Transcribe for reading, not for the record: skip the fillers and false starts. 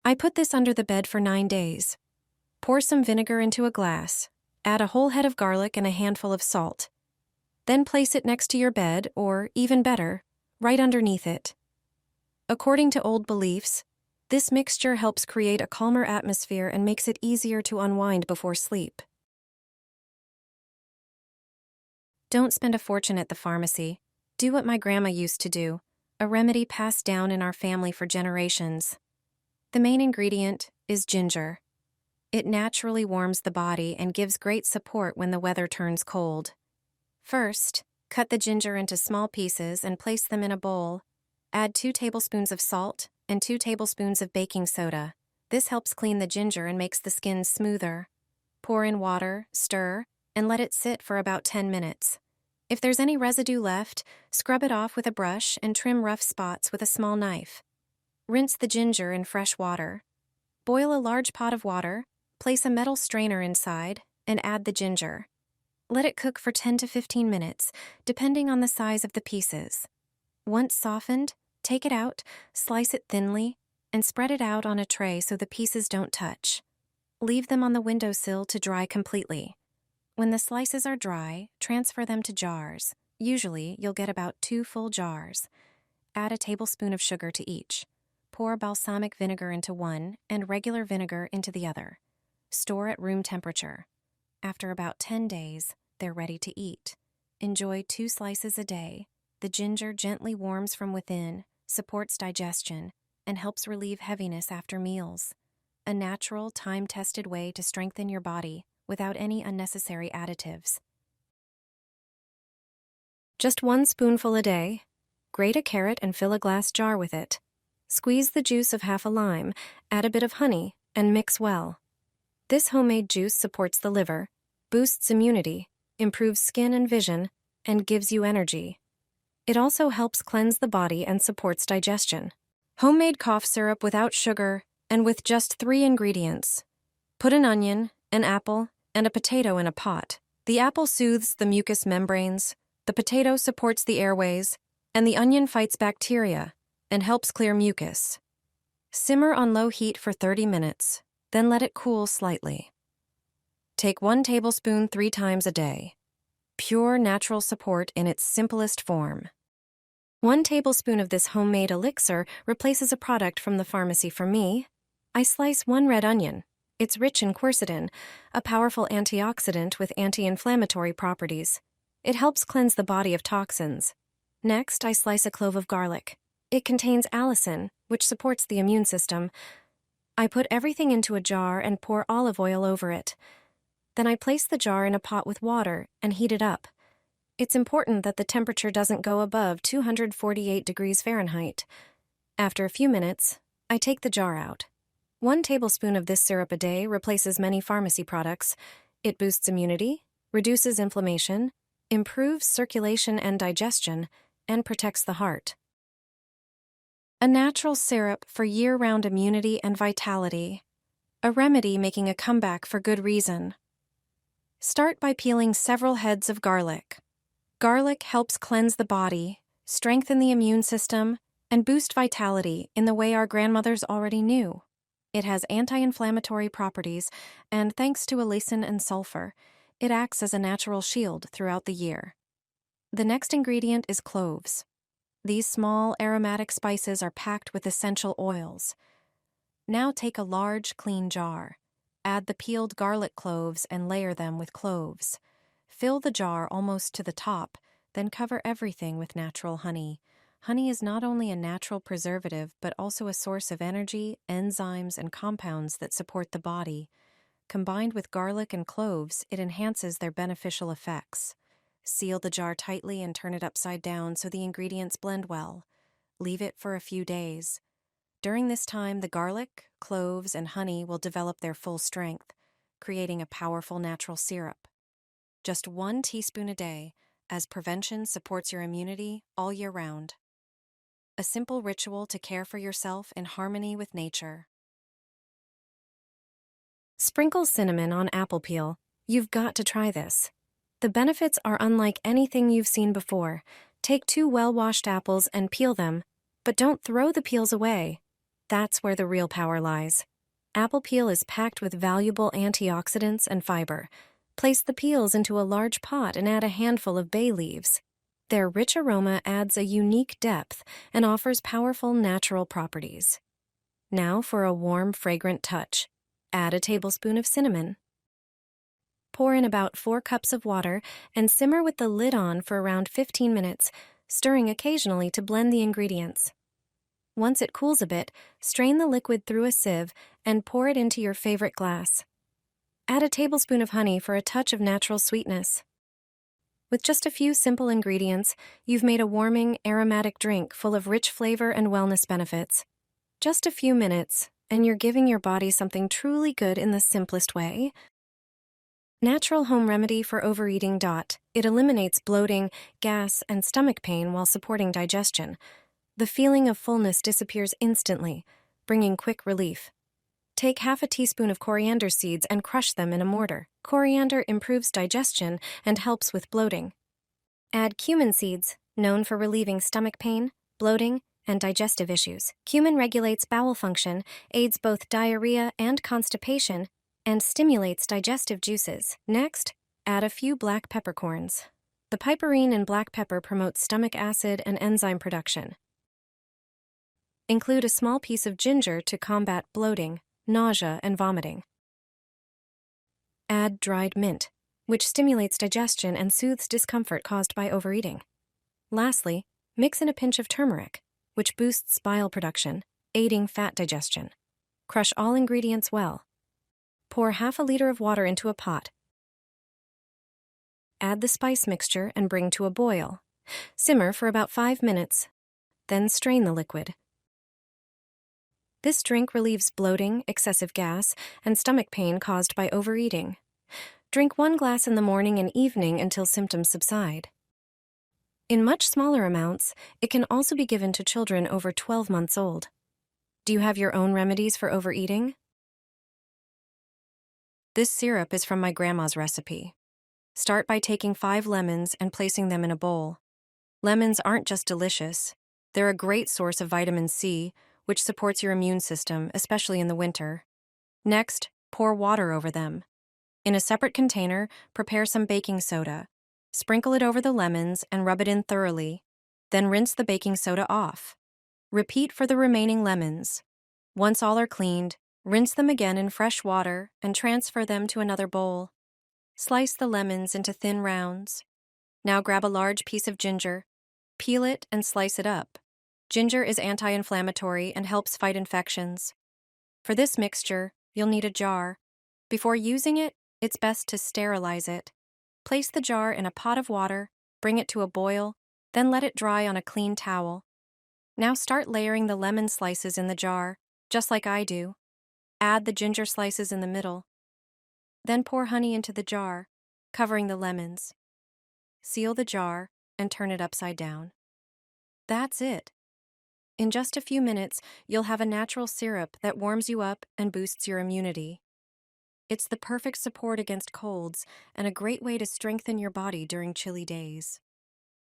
I put this under the bed for 9 days. Pour some vinegar into a glass. Add a whole head of garlic and a handful of salt. Then place it next to your bed, or, even better, right underneath it. According to old beliefs, this mixture helps create a calmer atmosphere and makes it easier to unwind before sleep. Don't spend a fortune at the pharmacy. Do what my grandma used to do, a remedy passed down in our family for generations. The main ingredient is ginger. It naturally warms the body and gives great support when the weather turns cold. First, cut the ginger into small pieces and place them in a bowl. Add 2 tablespoons of salt and 2 tablespoons of baking soda. This helps clean the ginger and makes the skin smoother. Pour in water, stir, and let it sit for about 10 minutes. If there's any residue left, scrub it off with a brush and trim rough spots with a small knife. Rinse the ginger in fresh water. Boil a large pot of water, place a metal strainer inside, and add the ginger. Let it cook for 10 to 15 minutes, depending on the size of the pieces. Once softened, take it out, slice it thinly, and spread it out on a tray so the pieces don't touch. Leave them on the windowsill to dry completely. When the slices are dry, transfer them to jars. Usually, you'll get about 2 full jars. Add a tablespoon of sugar to each. Pour balsamic vinegar into one and regular vinegar into the other. Store at room temperature. After about 10 days, they're ready to eat. Enjoy 2 slices a day. The ginger gently warms from within, supports digestion, and helps relieve heaviness after meals. A natural, time-tested way to strengthen your body without any unnecessary additives. Just 1 spoonful a day. Grate a carrot and fill a glass jar with it. Squeeze the juice of half a lime, add a bit of honey, and mix well. This homemade juice supports the liver, boosts immunity, improves skin and vision, and gives you energy. It also helps cleanse the body and supports digestion. Homemade cough syrup without sugar and with just 3 ingredients. Put an onion, an apple, and a potato in a pot. The apple soothes the mucous membranes, the potato supports the airways, and the onion fights bacteria and helps clear mucus. Simmer on low heat for 30 minutes, then let it cool slightly. Take 1 tablespoon 3 times a day. Pure natural support in its simplest form. 1 tablespoon of this homemade elixir replaces a product from the pharmacy for me. I slice 1 red onion. It's rich in quercetin, a powerful antioxidant with anti-inflammatory properties. It helps cleanse the body of toxins. Next, I slice a clove of garlic. It contains allicin, which supports the immune system. I put everything into a jar and pour olive oil over it. Then I place the jar in a pot with water and heat it up. It's important that the temperature doesn't go above 248 degrees Fahrenheit. After a few minutes, I take the jar out. 1 tablespoon of this syrup a day replaces many pharmacy products. It boosts immunity, reduces inflammation, improves circulation and digestion, and protects the heart. A natural syrup for year-round immunity and vitality. A remedy making a comeback for good reason. Start by peeling several heads of garlic. Garlic helps cleanse the body, strengthen the immune system, and boost vitality in the way our grandmothers already knew. It has anti-inflammatory properties, and thanks to allicin and sulfur, it acts as a natural shield throughout the year. The next ingredient is cloves. These small aromatic spices are packed with essential oils. Now take a large, clean jar. Add the peeled garlic cloves and layer them with cloves. Fill the jar almost to the top, then cover everything with natural honey. Honey is not only a natural preservative, but also a source of energy, enzymes, and compounds that support the body. Combined with garlic and cloves, it enhances their beneficial effects. Seal the jar tightly and turn it upside down so the ingredients blend well. Leave it for a few days. During this time, the garlic, cloves, and honey will develop their full strength, creating a powerful natural syrup. Just 1 teaspoon a day, as prevention supports your immunity all year round. A simple ritual to care for yourself in harmony with nature. Sprinkle cinnamon on apple peel. You've got to try this. The benefits are unlike anything you've seen before. Take 2 well-washed apples and peel them, but don't throw the peels away. That's where the real power lies. Apple peel is packed with valuable antioxidants and fiber. Place the peels into a large pot and add a handful of bay leaves. Their rich aroma adds a unique depth and offers powerful natural properties. Now for a warm, fragrant touch. Add a tablespoon of cinnamon. Pour in about 4 cups of water and simmer with the lid on for around 15 minutes, stirring occasionally to blend the ingredients. Once it cools a bit, strain the liquid through a sieve and pour it into your favorite glass. Add a tablespoon of honey for a touch of natural sweetness. With just a few simple ingredients, you've made a warming, aromatic drink full of rich flavor and wellness benefits. Just a few minutes, and you're giving your body something truly good in the simplest way. Natural home remedy for overeating. It eliminates bloating, gas, and stomach pain while supporting digestion. The feeling of fullness disappears instantly, bringing quick relief. Take half a teaspoon of coriander seeds and crush them in a mortar. Coriander improves digestion and helps with bloating. Add cumin seeds, known for relieving stomach pain, bloating, and digestive issues. Cumin regulates bowel function, aids both diarrhea and constipation, and stimulates digestive juices. Next, add a few black peppercorns. The piperine in black pepper promotes stomach acid and enzyme production. Include a small piece of ginger to combat bloating, nausea, and vomiting. Add dried mint, which stimulates digestion and soothes discomfort caused by overeating. Lastly, mix in a pinch of turmeric, which boosts bile production, aiding fat digestion. Crush all ingredients well. Pour half a liter of water into a pot. Add the spice mixture and bring to a boil. Simmer for about 5 minutes, then strain the liquid. This drink relieves bloating, excessive gas, and stomach pain caused by overeating. Drink 1 glass in the morning and evening until symptoms subside. In much smaller amounts, it can also be given to children over 12 months old. Do you have your own remedies for overeating? This syrup is from my grandma's recipe. Start by taking 5 lemons and placing them in a bowl. Lemons aren't just delicious. They're a great source of vitamin C, which supports your immune system, especially in the winter. Next, pour water over them. In a separate container, prepare some baking soda. Sprinkle it over the lemons and rub it in thoroughly. Then rinse the baking soda off. Repeat for the remaining lemons. Once all are cleaned, rinse them again in fresh water and transfer them to another bowl. Slice the lemons into thin rounds. Now grab a large piece of ginger. Peel it and slice it up. Ginger is anti-inflammatory and helps fight infections. For this mixture, you'll need a jar. Before using it, it's best to sterilize it. Place the jar in a pot of water, bring it to a boil, then let it dry on a clean towel. Now start layering the lemon slices in the jar, just like I do. Add the ginger slices in the middle. Then pour honey into the jar, covering the lemons. Seal the jar and turn it upside down. That's it. In just a few minutes, you'll have a natural syrup that warms you up and boosts your immunity. It's the perfect support against colds and a great way to strengthen your body during chilly days.